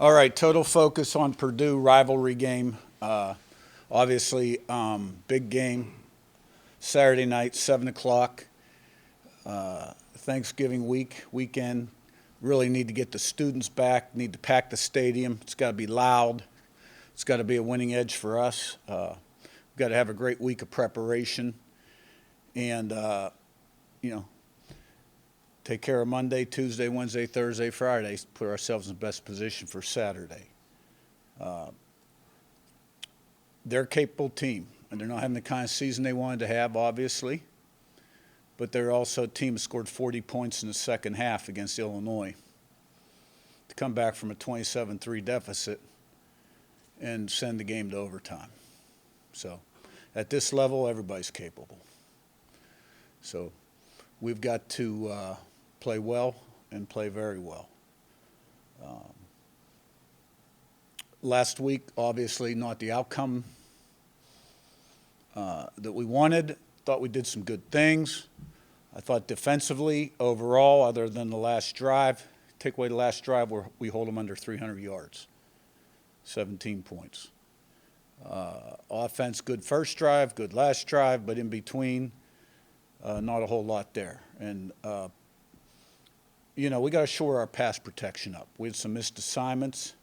All right, total focus on Purdue rivalry game. Obviously, big game. Saturday night, 7 o'clock. Thanksgiving weekend. Really need to get the students back. Need to pack the stadium. It's got to be loud. It's got to be a winning edge for us. We've got to have a great week of preparation, and you know, take care of Monday, Tuesday, Wednesday, Thursday, Friday. Put ourselves in the best position for Saturday. They're a capable team, and they're not having the kind of season they wanted to have, obviously. But they're also a team that scored 40 points in the second half against Illinois to come back from a 27-3 deficit and send the game to overtime. So at this level, everybody's capable. So we've got to play well and play very well. Last week, obviously, not the outcome that we wanted. Thought we did some good things. I thought defensively, overall, other than the last drive, take away the last drive where we hold them under 300 yards, 17 points. Offense, good first drive, good last drive, but in between, not a whole lot there. And, we got to shore our pass protection up. We had some missed assignments,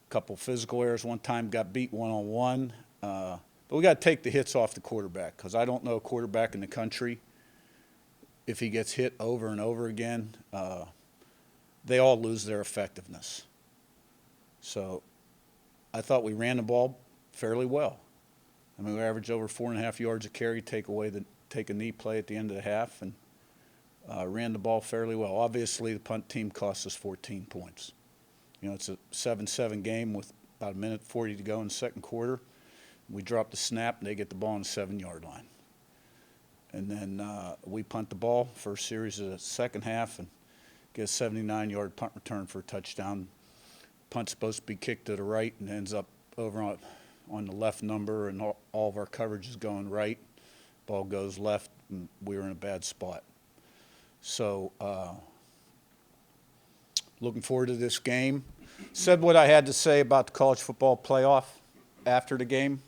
a couple physical errors. One time got beat one-on-one. But we got to take the hits off the quarterback because I don't know a quarterback in the country, if he gets hit over and over again, they all lose their effectiveness. So I thought we ran the ball fairly well. I mean, we averaged over 4.5 yards a carry, take a knee play at the end of the half, and ran the ball fairly well. Obviously, the punt team cost us 14 points. It's a 7-7 game with about 1:40 to go in the second quarter. We drop the snap, and they get the ball on the 7-yard line. And then we punt the ball first series of the second half and get a 79-yard punt return for a touchdown. Punt's supposed to be kicked to the right and ends up over on the left number, and all of our coverage is going right. Ball goes left, and we were in a bad spot. So looking forward to this game. Said what I had to say about the college football playoff after the game.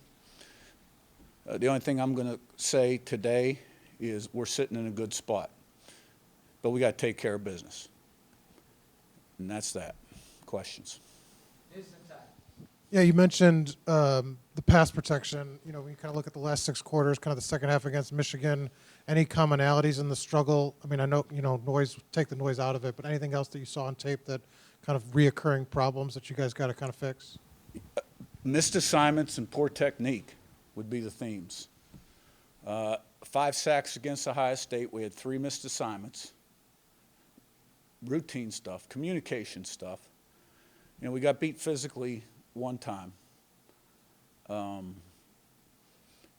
The only thing I'm going to say today is we're sitting in a good spot. But we got to take care of business. And that's that. Questions? Yeah, you mentioned the pass protection. When you kind of look at the last 6 quarters, kind of the second half against Michigan, any commonalities in the struggle? I mean, I know, noise, take the noise out of it, but anything else that you saw on tape that kind of reoccurring problems that you guys got to kind of fix? Missed assignments and poor technique would be the themes. 5 sacks against Ohio State. We had 3 missed assignments. Routine stuff, communication stuff. We got beat physically one time.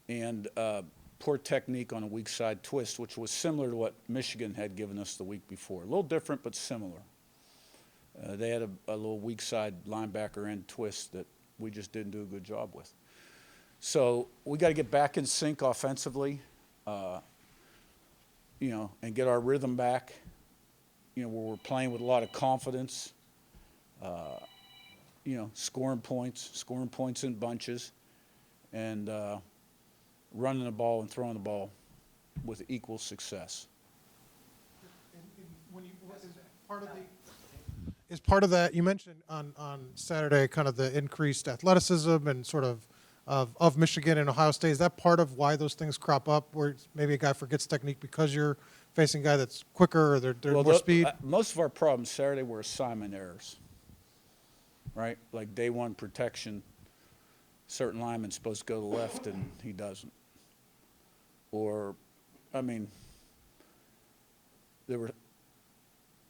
And poor technique on a weak side twist, which was similar to what Michigan had given us the week before. A little different, but similar. They had a little weak side linebacker end twist that we just didn't do a good job with. So we got to get back in sync offensively, and get our rhythm back, where we're playing with a lot of confidence, scoring points in bunches, and running the ball and throwing the ball with equal success. Is part of that, you mentioned on Saturday kind of the increased athleticism and sort of Michigan and Ohio State. Is that part of why those things crop up, where maybe a guy forgets technique because you're facing a guy that's quicker or they're more speed? Most of our problems Saturday were assignment errors, right? Like day one protection, certain lineman's supposed to go to the left and he doesn't. Or, there were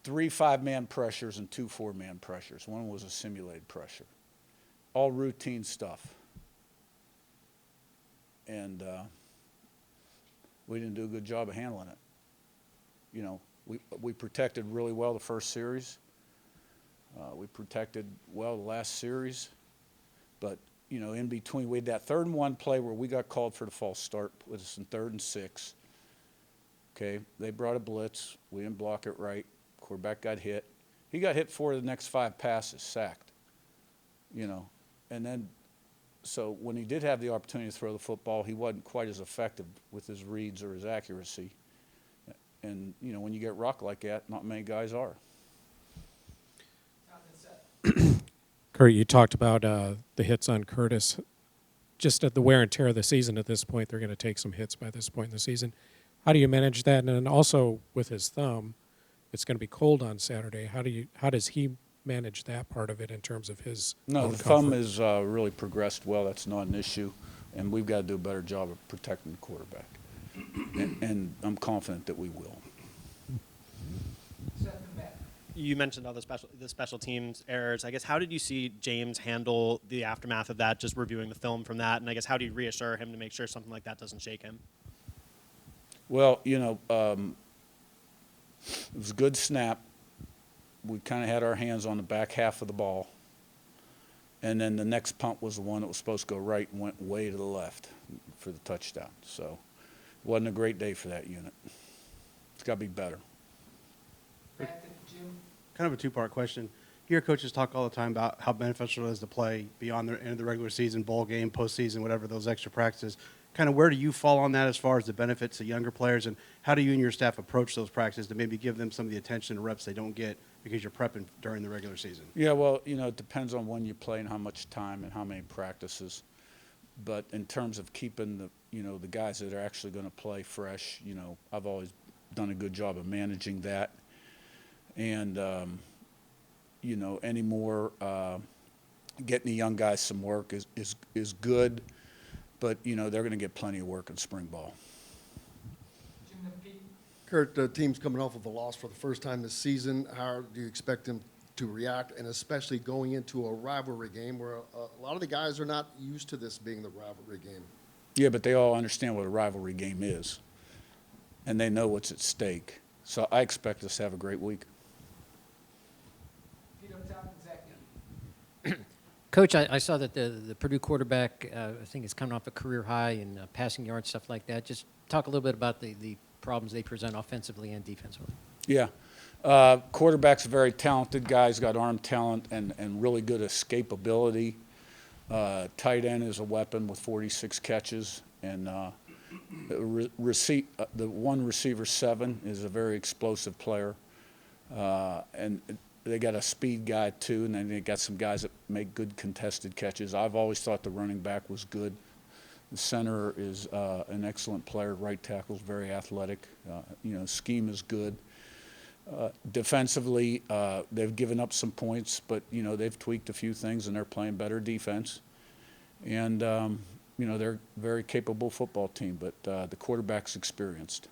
3 5-man pressures and 2 4-man pressures. One was a simulated pressure. All routine stuff. And we didn't do a good job of handling it. We protected really well the first series. We protected well the last series. But, in between, we had that 3rd and 1 play where we got called for the false start, put us in 3rd and 6. Okay, they brought a blitz. We didn't block it right. Quarterback got hit. He got hit 4 of the next 5 passes, sacked, and then so when he did have the opportunity to throw the football, he wasn't quite as effective with his reads or his accuracy. And, when you get rocked like that, not many guys are. Curt, you talked about the hits on Curtis. Just at the wear and tear of the season at this point, they're going to take some hits by this point in the season. How do you manage that? And then also with his thumb, it's going to be cold on Saturday. How does he manage that part of it in terms of his No, own the thumb comfort? has really progressed well. That's not an issue. And we've got to do a better job of protecting the quarterback. And I'm confident that we will. You mentioned all the special teams errors. I guess how did you see James handle the aftermath of that, just reviewing the film from that? And I guess how do you reassure him to make sure something like that doesn't shake him? Well, it was a good snap. We kind of had our hands on the back half of the ball. And then the next punt was the one that was supposed to go right and went way to the left for the touchdown. So it wasn't a great day for that unit. It's got to be better. Kind of a two-part question. You hear coaches talk all the time about how beneficial it is to play beyond the end of the regular season, bowl game, postseason, whatever, those extra practices. Kind of where do you fall on that as far as the benefits to younger players, and how do you and your staff approach those practices to maybe give them some of the attention and reps they don't get because you're prepping during the regular season? Yeah, well, it depends on when you play and how much time and how many practices. But in terms of keeping the guys that are actually going to play fresh, I've always done a good job of managing that. And, any more getting the young guys some work is good, but, they're going to get plenty of work in spring ball. Curt, the team's coming off of a loss for the first time this season. How do you expect them to react, and especially going into a rivalry game where a lot of the guys are not used to this being the rivalry game? Yeah, but they all understand what a rivalry game is, and they know what's at stake. So I expect us to have a great week. Coach, I saw that the Purdue quarterback, I think, is coming off a career high in passing yards, stuff like that. Just talk a little bit about the problems they present offensively and defensively. Yeah. Quarterback's a very talented guy. He's got arm talent and really good escapability. Tight end is a weapon with 46 catches. And the one receiver, 7, is a very explosive player. And they got a speed guy, too, and then they got some guys that make good contested catches. I've always thought the running back was good. The center is an excellent player. Right tackle's very athletic. Scheme is good. Defensively, they've given up some points, but, they've tweaked a few things, and they're playing better defense. And, they're a very capable football team, but the quarterback's experienced.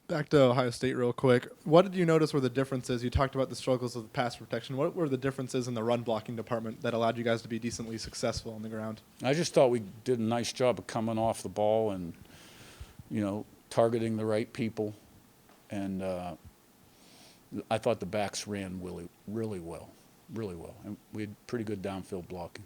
Back to Ohio State real quick. What did you notice were the differences? You talked about the struggles of the pass protection. What were the differences in the run blocking department that allowed you guys to be decently successful on the ground? I just thought we did a nice job of coming off the ball and, targeting the right people. And I thought the backs ran really well. And we had pretty good downfield blocking.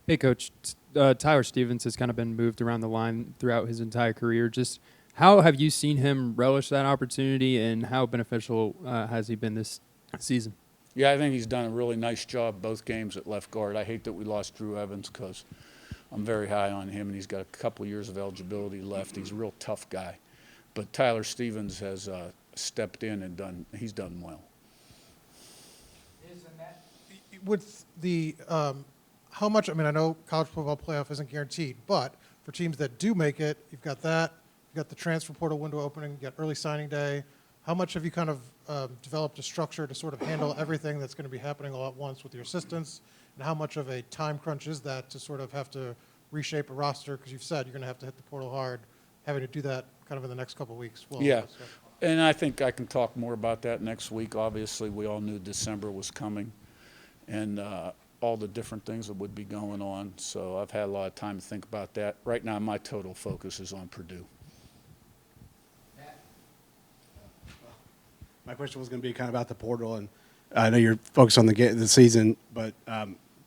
Hey, Coach. Tyler Stevens has kind of been moved around the line throughout his entire career. Just how have you seen him relish that opportunity, and how beneficial has he been this season? Yeah, I think he's done a really nice job both games at left guard. I hate that we lost Drew Evans because I'm very high on him, and he's got a couple of years of eligibility left. He's a real tough guy. But Tyler Stevens has stepped in and he's done well. With the how much? I mean, I know college football playoff isn't guaranteed, but for teams that do make it, you've got that. You've got the transfer portal window opening. You've got early signing day. How much have you kind of developed a structure to sort of handle everything that's going to be happening all at once with your assistants? And how much of a time crunch is that to sort of have to reshape a roster? Because you've said you're going to have to hit the portal hard, having to do that kind of in the next couple of weeks. Well, Yeah, and I think I can talk more about that next week. Obviously, we all knew December was coming, and all the different things that would be going on. So I've had a lot of time to think about that. Right now, my total focus is on Purdue. My question was going to be kind of about the portal, and I know you're focused on the season, but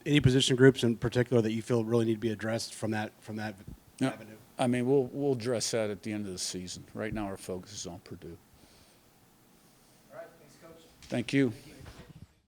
any position groups in particular that you feel really need to be addressed from that avenue? I mean, we'll address that at the end of the season. Right now, our focus is on Purdue. All right, thanks, Coach. Thank you.